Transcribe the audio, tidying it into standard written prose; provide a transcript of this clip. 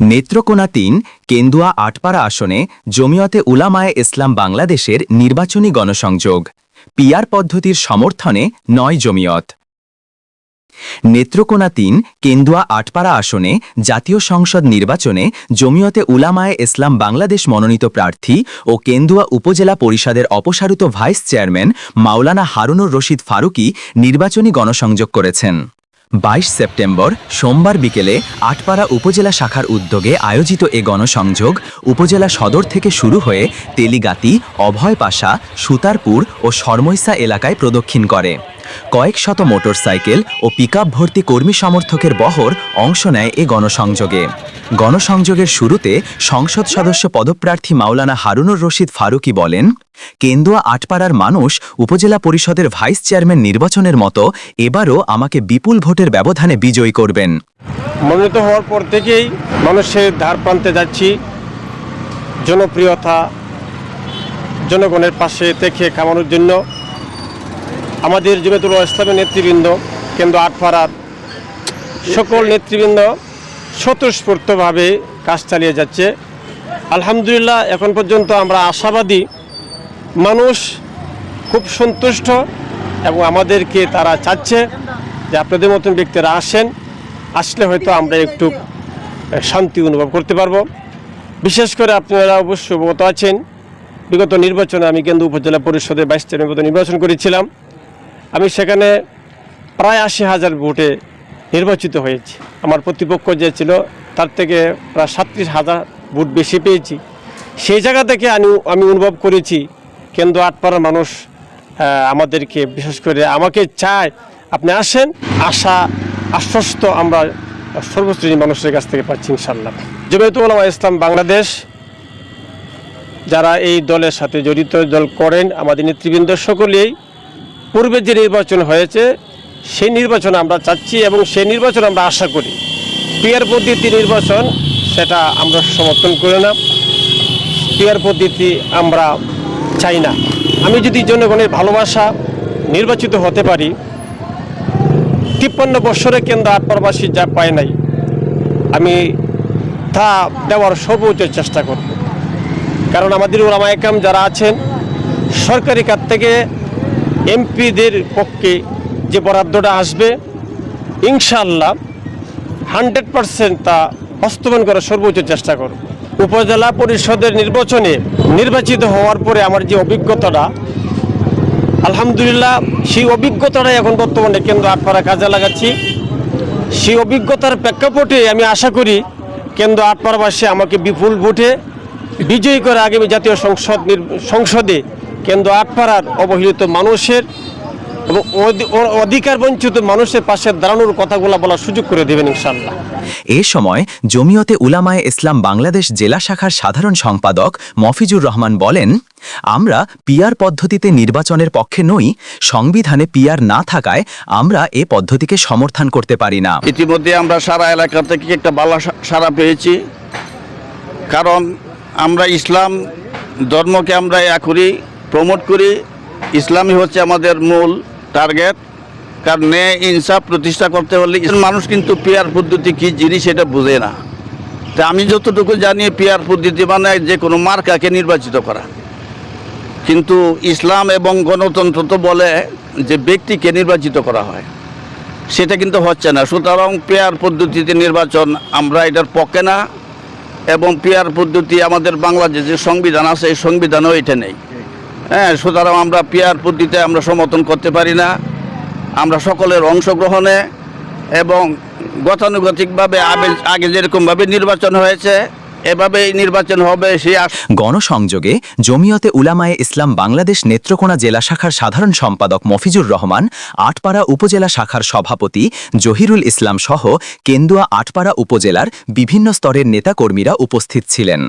নেত্রকোনা ৩ কেন্দুয়া আটপাড়া আসনে জমিয়তে উলামায়ে ইসলাম বাংলাদেশের নির্বাচনী গণসংযোগ পিআর পদ্ধতির সমর্থনে ৯ জমিয়ত। নেত্রকোনা ৩ কেন্দুয়া আটপাড়া আসনে জাতীয় সংসদ নির্বাচনে জমিয়তে উলামায়ে ইসলাম বাংলাদেশ মনোনীত প্রার্থী ও কেন্দুয়া উপজেলা পরিষদের অপসারিত ভাইস চেয়ারম্যান মাওলানা হারুনুর রশিদ ফারুকী নির্বাচনী গণসংযোগ করেছেন। ২২ সেপ্টেম্বর সোমবার বিকেলে আটপাড়া উপজেলা শাখার উদ্যোগে আয়োজিত এ গণসংযোগ উপজেলা সদর থেকে শুরু হয়ে তেলিগাতি, অভয়পাশা, সুতারপুর ও শর্মইসা এলাকায় প্রদক্ষিণ করে। কয়েক শত মোটরসাইকেল ও পিকআপ ভর্তি কর্মী সমর্থকের বহর অংশ নেয় এ গণসংযোগে। গণসংযোগের শুরুতে সংসদ সদস্য পদপ্রার্থী মাওলানা হারুনুর রশিদ ফারুকী বলেন, কেন্দুয়া আটপাড়ার মানুষ উপজেলা পরিষদের ভাইস চেয়ারম্যান নির্বাচনের মতো এবারও আমাকে বিপুল ভোটের ব্যবধানে বিজয়ী করবেন। মনোনীত হওয়ার পর থেকেই মানুষের ধার প্রান্তে যাচ্ছি, জনপ্রিয়তা, জনগণের পাশে থেকে কামানোর জন্য আমাদের জমিয়তুল ইসলামের নেতৃবৃন্দ, কেন্দ্র আটপাড়ার সকল নেতৃবৃন্দ স্বতঃস্ফূর্তভাবে কাজ চালিয়ে যাচ্ছে। আলহামদুলিল্লাহ, এখন পর্যন্ত আমরা আশাবাদী, মানুষ খুব সন্তুষ্ট এবং আমাদেরকে তারা চাচ্ছে যে আপনাদের মতন ব্যক্তিরা আসলে হয়তো আমরা একটু শান্তি অনুভব করতে পারবো। বিশেষ করে আপনারা অবশ্যই অবগত আছেন, বিগত নির্বাচনে আমি কেন্দুয়া উপজেলা পরিষদের ভাইস চেয়ারম্যান নির্বাচন করেছিলাম। আমি সেখানে প্রায় ৮০,০০০ ভোটে নির্বাচিত হয়েছি। আমার প্রতিপক্ষ যে ছিল তার থেকে প্রায় ৩৭,০০০ ভোট বেশি পেয়েছি। সেই জায়গা থেকে আমি অনুভব করেছি কেন্দ্র আটপাড়ার মানুষ আমাদেরকে, বিশেষ করে আমাকে চায় আপনি আসেন, আশ্বস্ত আমরা সর্বশ্রেণীর মানুষের কাছ থেকে পাচ্ছি ইনশাআল্লাহ। জমিয়তুল উলামায়ে ইসলাম বাংলাদেশ যারা এই দলের সাথে জড়িত দল করেন, আমাদের নেতৃবৃন্দ সকলেই পূর্বে যে নির্বাচন হয়েছে সেই নির্বাচন আমরা চাচ্ছি এবং সেই নির্বাচন আমরা আশা করি। পিআর পদ্ধতি নির্বাচন সেটা আমরা সমর্থন করি না, পিআর পদ্ধতি আমরা চাই না। আমি যদি জনগণের ভালোবাসা নির্বাচিত হতে পারি, ৫৩ বছরে কেন্দ্র আটপাড়াবাসী যা পায় নাই, আমি তা দেওয়ার সর্বোচ্চ চেষ্টা করব। কারণ আমাদের উলামায়ে কেরাম যারা আছেন, সরকারি খাত থেকে এমপিদের পক্ষে যে বরাদ্দটা আসবে ইনশাআল্লাহ 100% তা বাস্তবায়ন করার সর্বোচ্চ চেষ্টা করব। উপজেলা পরিষদের নির্বাচনে নির্বাচিত হওয়ার পরে আমার যে অভিজ্ঞতাটা, আলহামদুলিল্লাহ সেই অভিজ্ঞতাটাই এখন বর্তমানে কেন্দ্র আটপাড়া কাজে লাগাচ্ছি। সেই অভিজ্ঞতার প্রেক্ষাপটে আমি আশা করি কেন্দ্র আটপাড়াবাসী আমাকে বিপুল ভোটে বিজয়ী করে আগামী জাতীয় সংসদে কেন্দ্র আটপাড়ার অবহেলিত মানুষের এবং অধিকার বঞ্চিত মানুষের পাশে দাঁড়ানোর কথাগুলো বলার সুযোগ করে দেবেন ইনশাআল্লাহ। এ সময় জমিয়তে উলামায়ে ইসলাম বাংলাদেশ জেলা শাখার সাধারণ সম্পাদক মফিজুর রহমান বলেন, আমরা পিআর পদ্ধতিতে নির্বাচনের পক্ষে নই। সংবিধানে পিআর না থাকায় আমরা এ পদ্ধতিকে সমর্থন করতে পারি না। ইতিমধ্যে আমরা সারা এলাকা থেকে একটা ভালো সাড়া পেয়েছি, কারণ আমরা ইসলাম ধর্মকে আমরা প্রমোট করি। ইসলামই হচ্ছে আমাদের মূল টার্গেট। কারণ ন্যায় ইনসাফ প্রতিষ্ঠা করতে হলে মানুষ কিন্তু পিআর পদ্ধতি কী জিনিস সেটা বোঝে না। তা আমি যতটুকু জানি, পিআর পদ্ধতি মানে যে কোনো মার্কাকে নির্বাচিত করা, কিন্তু ইসলাম এবং গণতন্ত্র তো বলে যে ব্যক্তিকে নির্বাচিত করা হয়, সেটা কিন্তু হচ্ছে না। সুতরাং পিআর পদ্ধতিতে নির্বাচন আমরা এটার পক্ষে না, এবং পিআর পদ্ধতি আমাদের বাংলাদেশে যে সংবিধান আছে এই সংবিধানেও এটা নেই। সুতরাং আমরা পিআর পদ্ধতিতে আমরা সমর্থন করতে পারি না। আমরা সকলের অংশগ্রহণে এবং গতানুগতিকভাবে আগে যেরকমভাবে নির্বাচন হয়েছে এভাবেই নির্বাচন হবে সেই গণসংযোগে জমিয়তে উলামায়ে ইসলাম বাংলাদেশ নেত্রকোনা জেলা শাখার সাধারণ সম্পাদক মফিজুর রহমান, আটপাড়া উপজেলা শাখার সভাপতি জহিরুল ইসলাম সহ কেন্দুয়া আটপাড়া উপজেলার বিভিন্ন স্তরের নেতাকর্মীরা উপস্থিত ছিলেন।